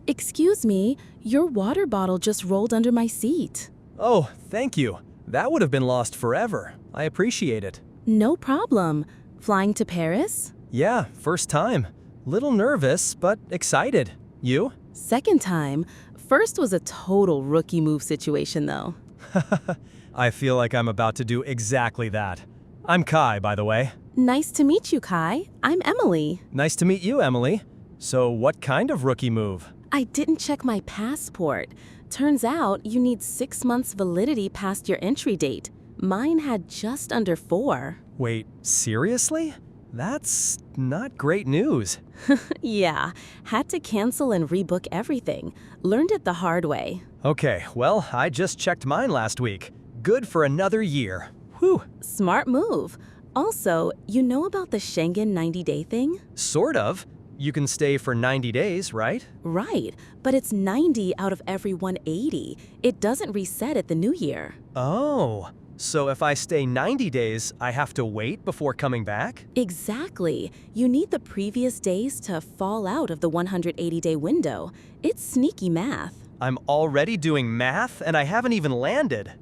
Excuse me, your water bottle just rolled under my seat. Oh, thank you. That would have been lost forever. I appreciate it. No problem. Flying to Paris? Yeah, first time. Little nervous, but excited. You? Second time. First was a total rookie move situation, though. I feel like I'm about to do exactly that. I'm Kai, by the way. Nice to meet you, Kai. I'm Emily. Nice to meet you, Emily. So what kind of rookie move? I didn't check my passport. Turns out you need 6 months validity past your entry date. Mine had just under 4. Wait, seriously? That's not great news. Yeah, had to cancel and rebook everything. Learned it the hard way. Okay, well, I just checked mine last week. Good for another year. Whew. Smart move. Also, you know about the Schengen 90-day thing? Sort of. You can stay for 90 days, right? Right, but it's 90 out of every 180. It doesn't reset at the new year. Oh, so if I stay 90 days, I have to wait before coming back? Exactly. You need the previous days to fall out of the 180-day window. It's sneaky math. I'm already doing math and I haven't even landed.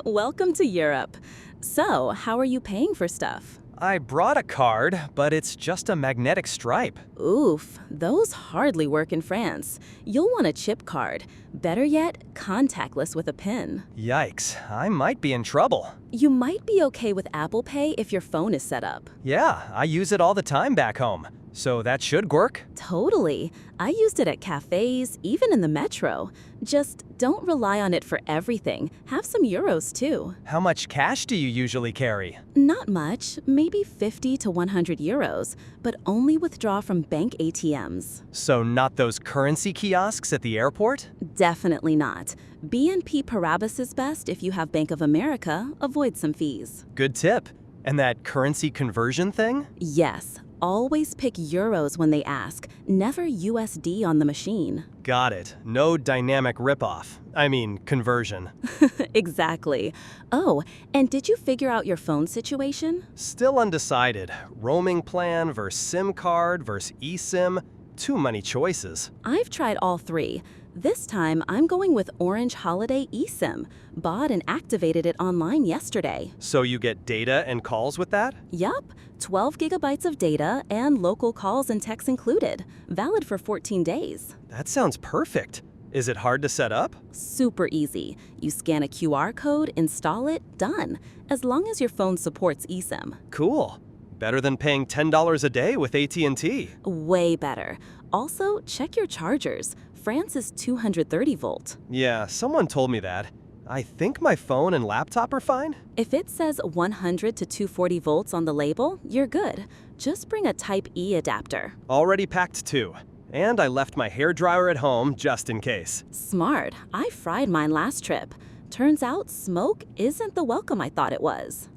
Welcome to Europe. So, how are you paying for stuff? I brought a card, but it's just a magnetic stripe. Oof, those hardly work in France. You'll want a chip card. Better yet, contactless with a PIN. Yikes, I might be in trouble. You might be okay with Apple Pay if your phone is set up. Yeah, I use it all the time back home. So that should work? Totally. I used it at cafes, even in the metro. Just don't rely on it for everything. Have some euros too. How much cash do you usually carry? Not much, maybe 50 to 100 euros, but only withdraw from bank ATMs. So not those currency kiosks at the airport? Definitely not. BNP Paribas is best if you have Bank of America. Avoid some fees. Good tip. And that currency conversion thing? Yes. Always pick euros when they ask, never USD on the machine. Got it. No dynamic ripoff. I mean, conversion. Exactly. Oh, and did you figure out your phone situation? Still undecided. Roaming plan versus SIM card versus eSIM. Too many choices. I've tried all 3. This time, I'm going with Orange Holiday eSIM. Bought and activated it online yesterday. So you get data and calls with that? Yup, 12 gigabytes of data and local calls and texts included. Valid for 14 days. That sounds perfect. Is it hard to set up? Super easy. You scan a QR code, install it, done. As long as your phone supports eSIM. Cool. Better than paying $10 a day with AT&T. Way better. Also, check your chargers. France is 230 volt. Yeah, someone told me that. I think my phone and laptop are fine. If it says 100 to 240 volts on the label, you're good. Just bring a Type E adapter. Already packed 2. And I left my hairdryer at home just in case. Smart. I fried mine last trip. Turns out smoke isn't the welcome I thought it was.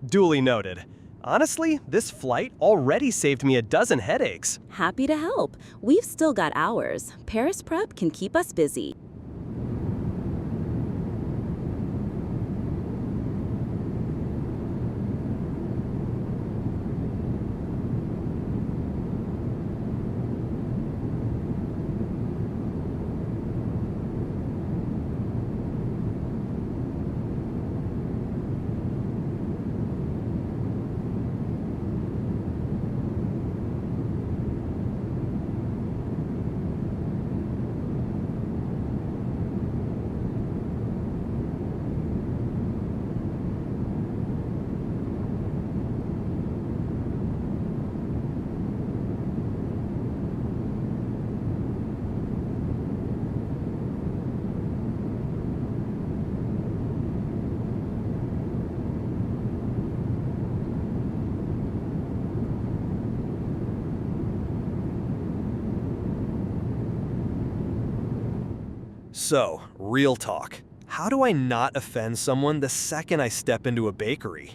Duly noted. Honestly, this flight already saved me a dozen headaches. Happy to help. We've still got hours. Paris prep can keep us busy. So, real talk. How do I not offend someone the second I step into a bakery?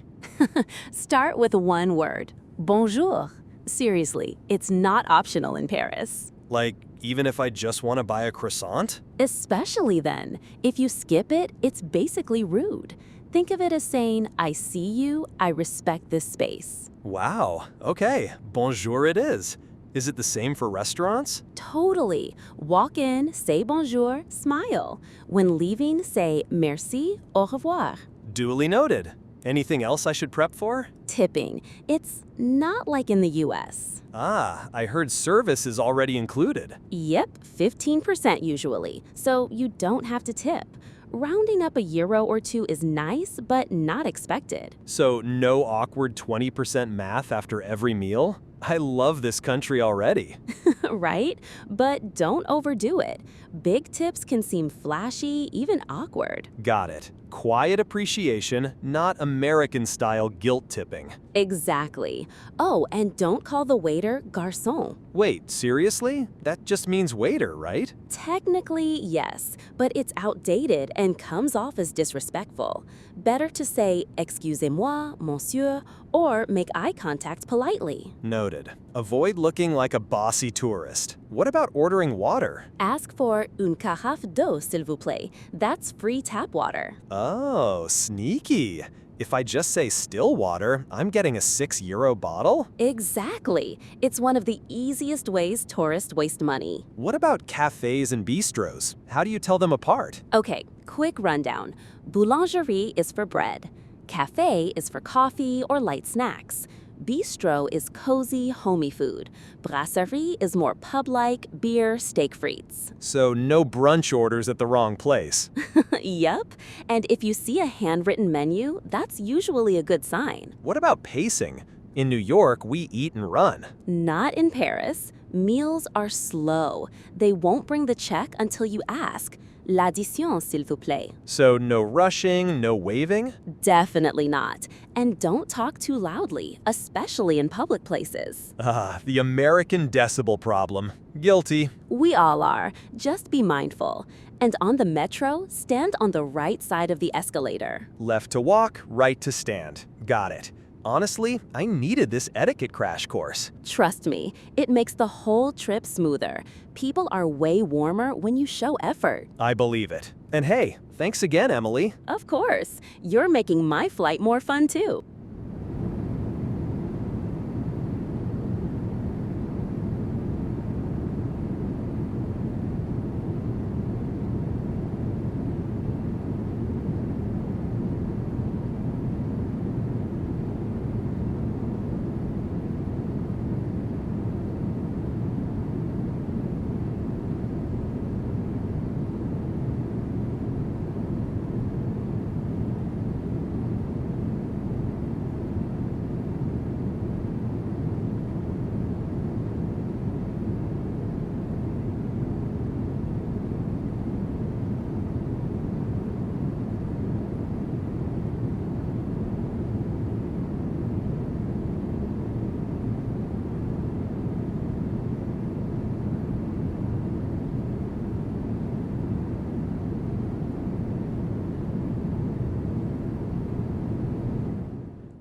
Start with one word. Bonjour. Seriously, it's not optional in Paris. Like, even if I just want to buy a croissant? Especially then. If you skip it, it's basically rude. Think of it as saying, I see you, I respect this space. Wow, okay, bonjour it is. Is it the same for restaurants? Totally. Walk in, say bonjour, smile. When leaving, say merci, au revoir. Duly noted. Anything else I should prep for? Tipping. It's not like in the US. Ah, I heard service is already included. Yep, 15% usually, so you don't have to tip. Rounding up a euro or two is nice, but not expected. So no awkward 20% math after every meal? I love this country already. Right? But don't overdo it. Big tips can seem flashy, even awkward. Got it. Quiet appreciation, not American-style guilt tipping. Exactly. Oh, and don't call the waiter garçon. Wait, seriously? That just means waiter, right? Technically, yes, but it's outdated and comes off as disrespectful. Better to say, excusez-moi, monsieur, or make eye contact politely. Noted. Avoid looking like a bossy tourist. What about ordering water? Ask for une carafe d'eau, s'il vous plaît. That's free tap water. Oh, sneaky. If I just say still water, I'm getting a €6 bottle? Exactly. It's one of the easiest ways tourists waste money. What about cafes and bistros? How do you tell them apart? Okay, quick rundown. Boulangerie is for bread. Cafe is for coffee or light snacks. Bistro is cozy, homey food. Brasserie is more pub-like, beer, steak frites. So no brunch orders at the wrong place. Yup. And if you see a handwritten menu, that's usually a good sign. What about pacing? In New York, we eat and run. Not in Paris. Meals are slow. They won't bring the check until you ask. L'addition, s'il vous plaît. So no rushing, no waving? Definitely not. And don't talk too loudly, especially in public places. Ah, the American decibel problem. Guilty. We all are. Just be mindful. And on the metro, stand on the right side of the escalator. Left to walk, right to stand. Got it. Honestly, I needed this etiquette crash course. Trust me, it makes the whole trip smoother. People are way warmer when you show effort. I believe it. And hey, thanks again, Emily. Of course, you're making my flight more fun too.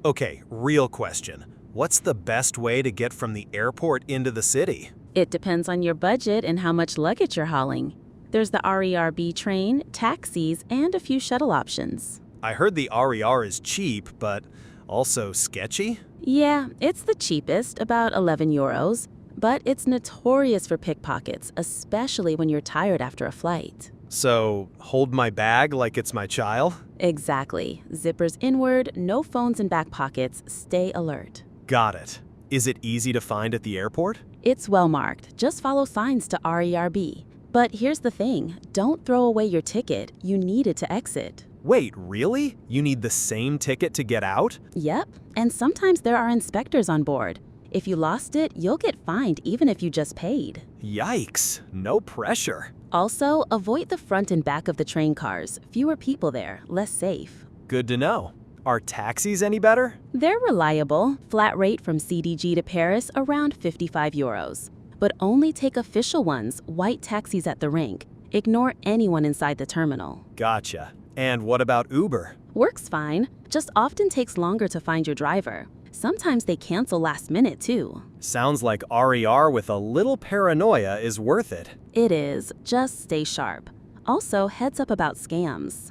Okay, real question. What's the best way to get from the airport into the city? It depends on your budget and how much luggage you're hauling. There's the RERB train, taxis, and a few shuttle options. I heard the RER is cheap, but also sketchy? Yeah, it's the cheapest, about 11 euros, but it's notorious for pickpockets, especially when you're tired after a flight. So, hold my bag like it's my child? Exactly. Zippers inward, no phones in back pockets, stay alert. Got it. Is it easy to find at the airport? It's well marked, just follow signs to RERB. But here's the thing, don't throw away your ticket, you need it to exit. Wait, really? You need the same ticket to get out? Yep, and sometimes there are inspectors on board. If you lost it, you'll get fined even if you just paid. Yikes, no pressure. Also, avoid the front and back of the train cars. Fewer people there, less safe. Good to know. Are taxis any better? They're reliable. Flat rate from CDG to Paris, around 55 euros. But only take official ones, white taxis at the rink. Ignore anyone inside the terminal. Gotcha. And what about Uber? Works fine, just often takes longer to find your driver. Sometimes they cancel last minute too. Sounds like RER with a little paranoia is worth it. It is, just stay sharp. Also, heads up about scams.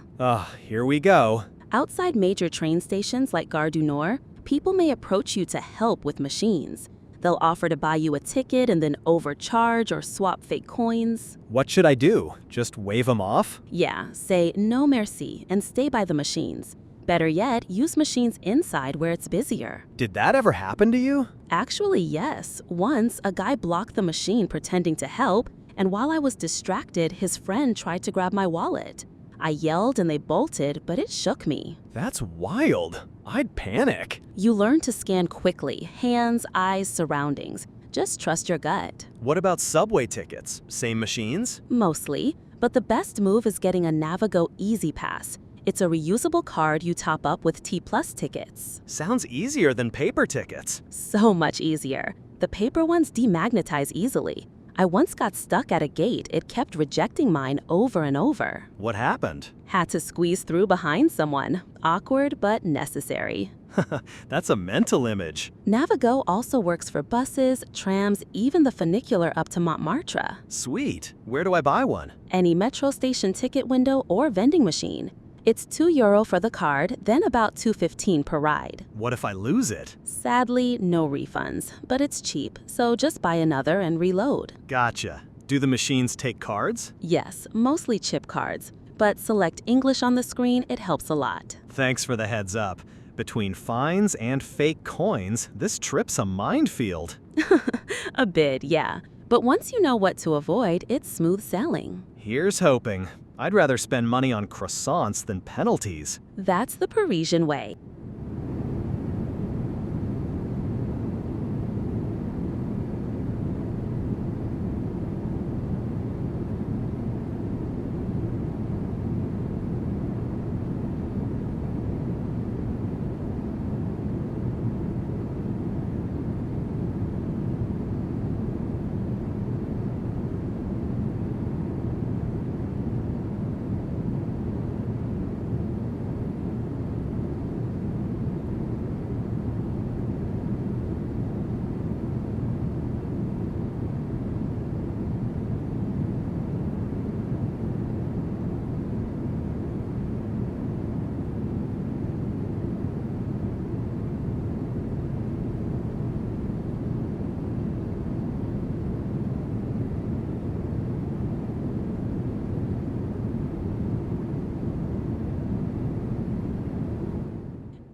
Here we go. Outside major train stations like Gare du Nord, people may approach you to help with machines. They'll offer to buy you a ticket and then overcharge or swap fake coins. What should I do? Just wave them off? Yeah, say no merci and stay by the machines. Better yet, use machines inside where it's busier. Did that ever happen to you? Actually, yes. Once, a guy blocked the machine pretending to help, and while I was distracted, his friend tried to grab my wallet. I yelled and they bolted, but it shook me. That's wild. I'd panic. You learn to scan quickly, hands, eyes, surroundings. Just trust your gut. What about subway tickets? Same machines? Mostly, but the best move is getting a Navigo Easy Pass. It's a reusable card you top up with T Plus tickets. Sounds easier than paper tickets. So much easier. The paper ones demagnetize easily. I once got stuck at a gate. It kept rejecting mine over and over. What happened? Had to squeeze through behind someone. Awkward, but necessary. That's a mental image. Navigo also works for buses, trams, even the funicular up to Montmartre. Sweet. Where do I buy one? Any metro station ticket window or vending machine. It's €2 for the card, then about $2.15 per ride. What if I lose it? Sadly, no refunds, but it's cheap, so just buy another and reload. Gotcha. Do the machines take cards? Yes, mostly chip cards, but select English on the screen, it helps a lot. Thanks for the heads up. Between fines and fake coins, this trip's a minefield. A bit, yeah. But once you know what to avoid, it's smooth sailing. Here's hoping. I'd rather spend money on croissants than penalties. That's the Parisian way.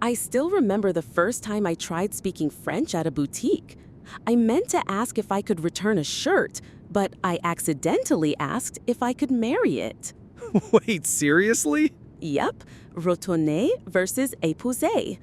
I still remember the first time I tried speaking French at a boutique. I meant to ask if I could return a shirt, but I accidentally asked if I could marry it. Wait, seriously? Yep, retourner versus épouser.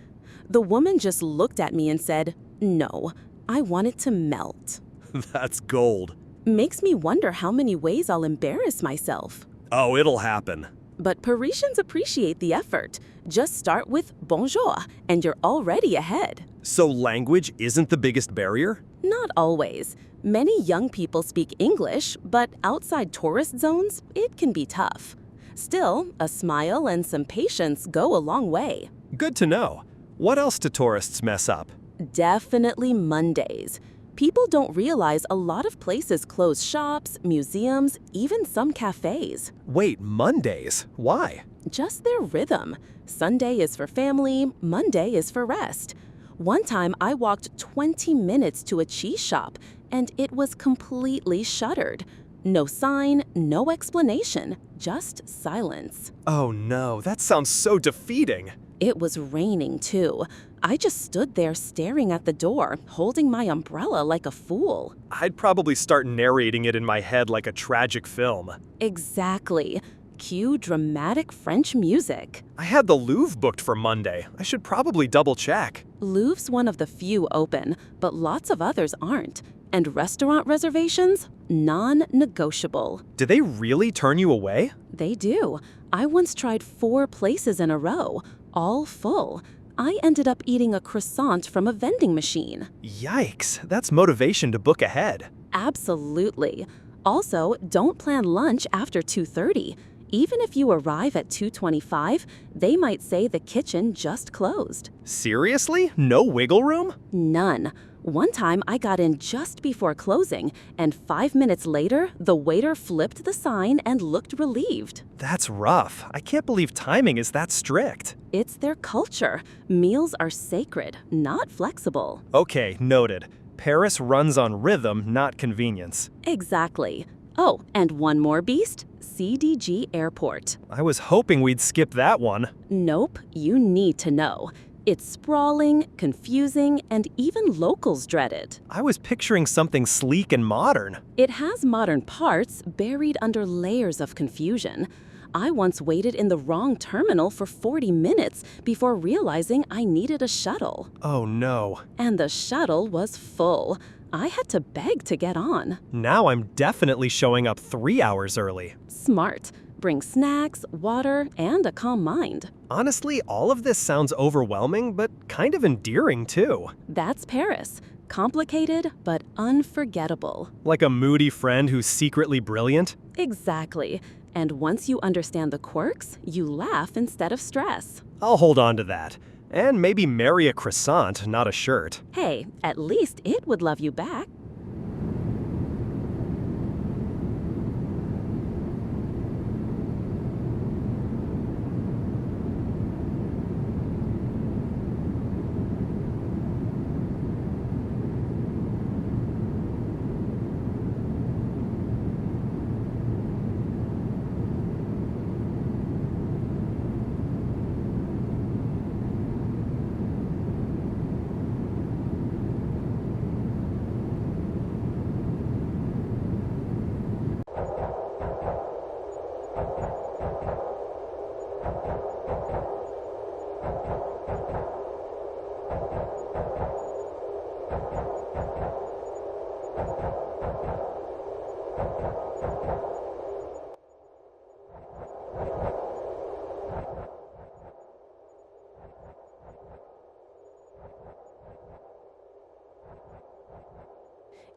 The woman just looked at me and said, no, I want it to melt. That's gold. Makes me wonder how many ways I'll embarrass myself. Oh, it'll happen. But Parisians appreciate the effort. Just start with bonjour, and you're already ahead. So language isn't the biggest barrier? Not always. Many young people speak English, but outside tourist zones, it can be tough. Still, a smile and some patience go a long way. Good to know. What else do tourists mess up? Definitely Mondays. People don't realize a lot of places close shops, museums, even some cafes. Wait, Mondays? Why? Just their rhythm. Sunday is for family, Monday is for rest. One time I walked 20 minutes to a cheese shop and it was completely shuttered. No sign, no explanation, just silence. Oh no, that sounds so defeating. It was raining too. I just stood there staring at the door, holding my umbrella like a fool. I'd probably start narrating it in my head like a tragic film. Exactly. Cue dramatic French music. I had the Louvre booked for Monday. I should probably double check. Louvre's one of the few open, but lots of others aren't. And restaurant reservations? Non-negotiable. Did they really turn you away? They do. I once tried 4 places in a row, all full. I ended up eating a croissant from a vending machine. Yikes, that's motivation to book ahead. Absolutely. Also, don't plan lunch after 2:30. Even if you arrive at 2:25, they might say the kitchen just closed. Seriously? No wiggle room? None. One time I got in just before closing, and 5 minutes later, the waiter flipped the sign and looked relieved. That's rough. I can't believe timing is that strict. It's their culture. Meals are sacred, not flexible. Okay, noted. Paris runs on rhythm, not convenience. Exactly. Oh, and one more beast, CDG Airport. I was hoping we'd skip that one. Nope, you need to know. It's sprawling, confusing, and even locals dread it. I was picturing something sleek and modern. It has modern parts buried under layers of confusion. I once waited in the wrong terminal for 40 minutes before realizing I needed a shuttle. Oh no. And the shuttle was full. I had to beg to get on. Now I'm definitely showing up 3 hours early. Smart. Bring snacks, water, and a calm mind. Honestly, all of this sounds overwhelming, but kind of endearing too. That's Paris. Complicated, but unforgettable. Like a moody friend who's secretly brilliant? Exactly. And once you understand the quirks, you laugh instead of stress. I'll hold on to that. And maybe marry a croissant, not a shirt. Hey, at least it would love you back.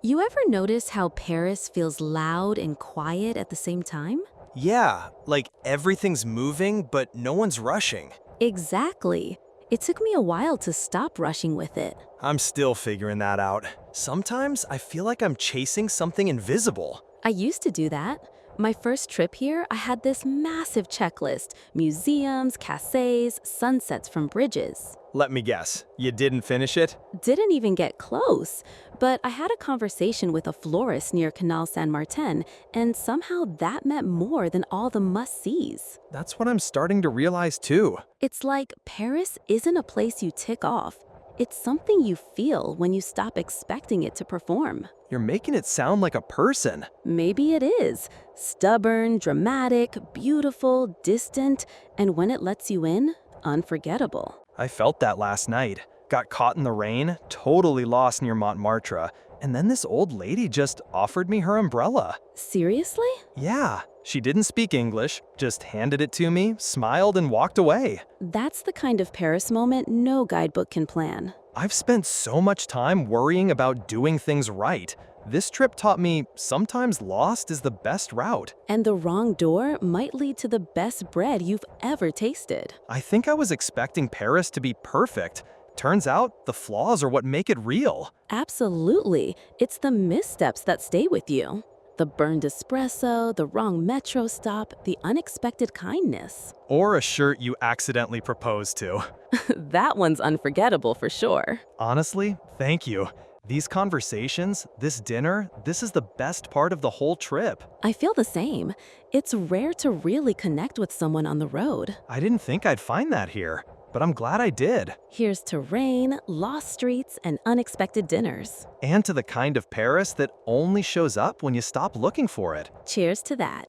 You ever notice how Paris feels loud and quiet at the same time? Yeah, like everything's moving, but no one's rushing. Exactly. It took me a while to stop rushing with it. I'm still figuring that out. Sometimes I feel like I'm chasing something invisible. I used to do that. My first trip here, I had this massive checklist: museums, cafes, sunsets from bridges. Let me guess, you didn't finish it? Didn't even get close, but I had a conversation with a florist near Canal Saint Martin, and somehow that meant more than all the must-sees. That's what I'm starting to realize too. It's like Paris isn't a place you tick off. It's something you feel when you stop expecting it to perform. You're making it sound like a person. Maybe it is. Stubborn, dramatic, beautiful, distant, and when it lets you in, unforgettable. I felt that last night. Got caught in the rain, totally lost near Montmartre, and then this old lady just offered me her umbrella. Seriously? Yeah, she didn't speak English, just handed it to me, smiled, and walked away. That's the kind of Paris moment no guidebook can plan. I've spent so much time worrying about doing things right. This trip taught me sometimes lost is the best route. And the wrong door might lead to the best bread you've ever tasted. I think I was expecting Paris to be perfect. Turns out the flaws are what make it real. Absolutely. It's the missteps that stay with you. The burned espresso, the wrong metro stop, the unexpected kindness. Or a shirt you accidentally proposed to. That one's unforgettable for sure. Honestly, thank you. These conversations, this dinner, this is the best part of the whole trip. I feel the same. It's rare to really connect with someone on the road. I didn't think I'd find that here, but I'm glad I did. Here's to rain, lost streets, and unexpected dinners. And to the kind of Paris that only shows up when you stop looking for it. Cheers to that.